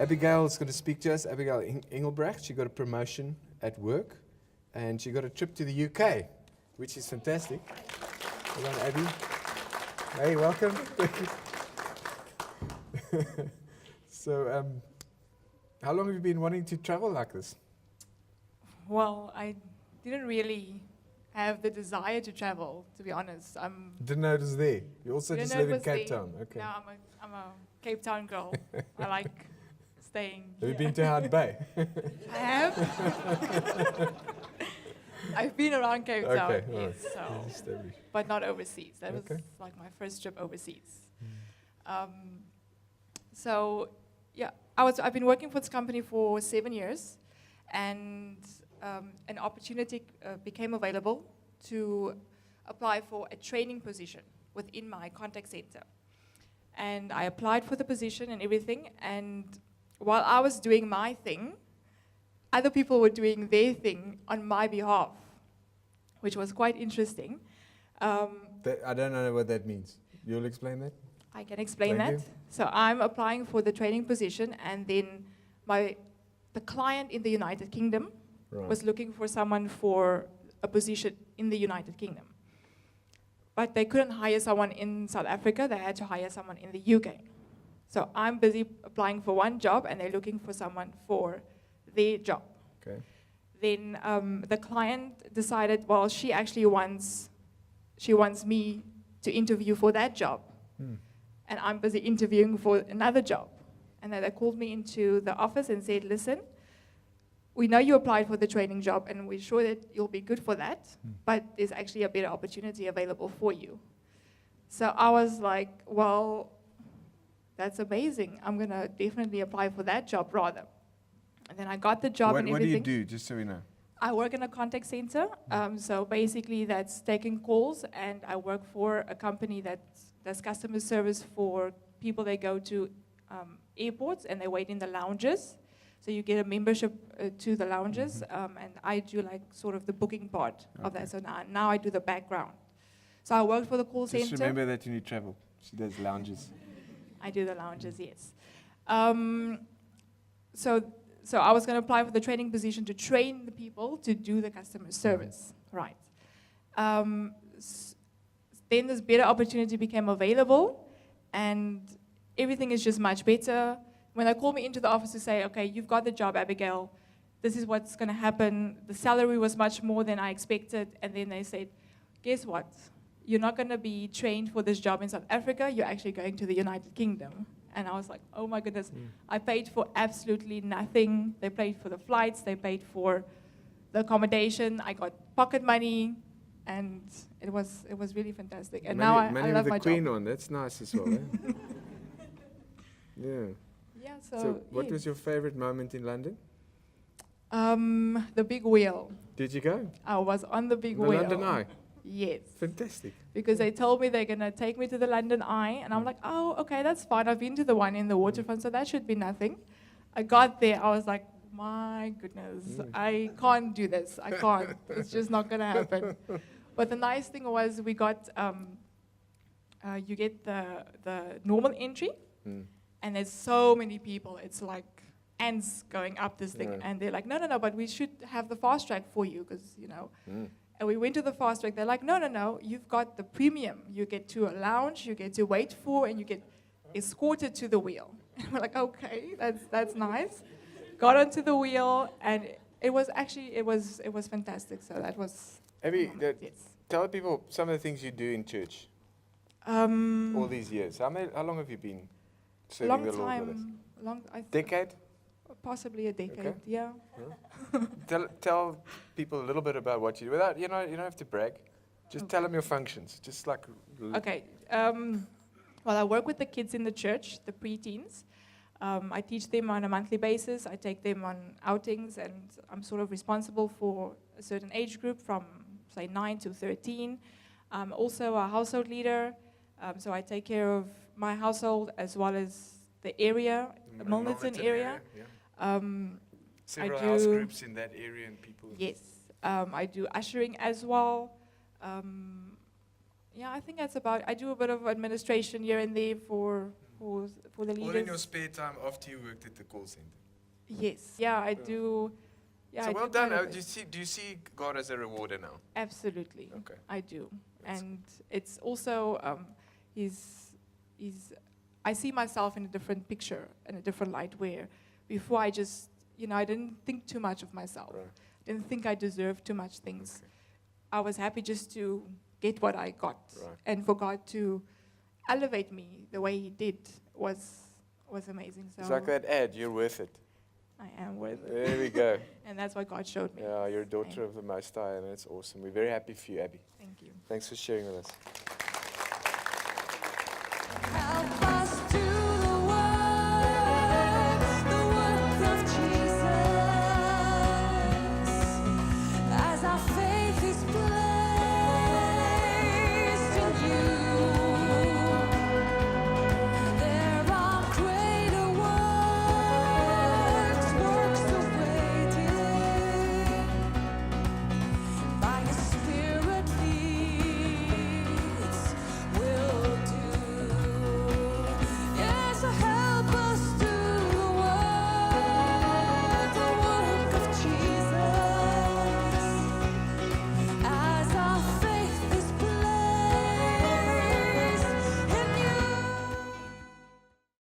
Abigail is going to speak to us. Abigail Engelbrecht, she got a promotion at work, and she got a trip to the UK, which is fantastic. Well done, Abby. Hey, welcome. So, how long have you been wanting to travel like this? Well, I didn't really have the desire to travel, to be honest. Didn't know it was there. You also Didn't just know it live in was Cape there. Town. Okay. No, I'm a Cape Town girl. I like staying Have you here. been to Hard Bay? I have. I've been around Cape Town, Okay, all yes, right. so, but not overseas. That was Okay. like my first trip overseas. So, yeah, I've been working for this company for 7 years, and an opportunity became available to apply for a training position within my contact center. And I applied for the position and everything, and while I was doing my thing, other people were doing their thing on my behalf, which was quite interesting. I don't know what that means. You'll explain that? I can explain Thank that. you. So I'm applying for the training position, and then the client in the United Kingdom Right. was looking for someone for a position in the United Kingdom. But they couldn't hire someone in South Africa, they had to hire someone in the UK. So I'm busy applying for one job, and they're looking for someone for their job. Okay. Then the client decided, well, she actually wants me to interview for that job. And I'm busy interviewing for another job. And then they called me into the office and said, listen, we know you applied for the training job, and we're sure that you'll be good for that, but there's actually a better opportunity available for you. So I was like, well, that's amazing. I'm going to definitely apply for that job rather. And then I got the job and everything. What do you do, just so we know? I work in a contact center. So basically that's taking calls, and I work for a company that does customer service for people that go to airports and they wait in the lounges. So you get a membership to the lounges, and I do like sort of the booking part of that. So now I do the background. So I worked for the call center. Just remember that you need travel. She does lounges. I do the lounges, yes. So I was going to apply for the training position to train the people to do the customer service, right? Then this better opportunity became available, and everything is just much better. When they call me into the office to say, okay, you've got the job, Abigail, this is what's going to happen. The salary was much more than I expected, and then they said, guess what? You're not going to be trained for this job in South Africa, you're actually going to the United Kingdom. And I was like, oh my goodness, I paid for absolutely nothing. They paid for the flights, they paid for the accommodation, I got pocket money, and it was really fantastic. And now I love my job. the Queen on, that's nice as well, eh? Yeah. Yeah, So what yes. was your favorite moment in London? The big wheel. Did you go? I was on the big The wheel. London Eye? Yes. Fantastic. Because they told me they're going to take me to the London Eye, and I'm like, oh, okay, that's fine. I've been to the one in the waterfront, so that should be nothing. I got there, I was like, my goodness, I can't do this. I can't. It's just not going to happen. But the nice thing was we got, you get the normal entry, and there's so many people. It's like ants going up this thing. And they're like, no, but we should have the fast track for you, because, you know. And we went to the fast track. They're like, no, you've got the premium. You get to a lounge, you get to wait for, and you get escorted to the wheel. And we're like, okay, that's nice. Got onto the wheel, and it was fantastic. So that was. Abby, yes. tell people some of the things you do in church all these years. How long have you been serving Long the Lord with us? time. Decade? Possibly a decade. Okay. Yeah. Tell people a little bit about what you do. Without, you don't have to brag. Just tell them your functions. Just like. Okay. Well, I work with the kids in the church, the preteens. I teach them on a monthly basis. I take them on outings, and I'm sort of responsible for a certain age group from, say, 9 to 13. I'm also a household leader, so I take care of my household as well as the area, the Milnerton area. Several I house do- groups in that area and people. Yes. I do ushering as well. Yeah, I think that's about. I do a bit of administration here and there for for the All in your leaders. spare time after you worked at the call center. Yes, yeah, I do. Yeah, So I well do done. quite a Do bit. you see God as a rewarder now? Absolutely. Okay. I do. That's And it's also, I see myself in a different picture, in a different light, where before I just, I didn't think too much of myself. Right. Didn't think I deserved too much things. Okay. I was happy just to get what I got. Right. And for God to elevate me the way He did was amazing. So It's like that ad, you're worth it. I am worth it. There we go. And that's what God showed me. Yeah, you're a daughter of the Most High, and it's awesome. We're very happy for you, Abby. Thank you. Thanks for sharing with us. Help us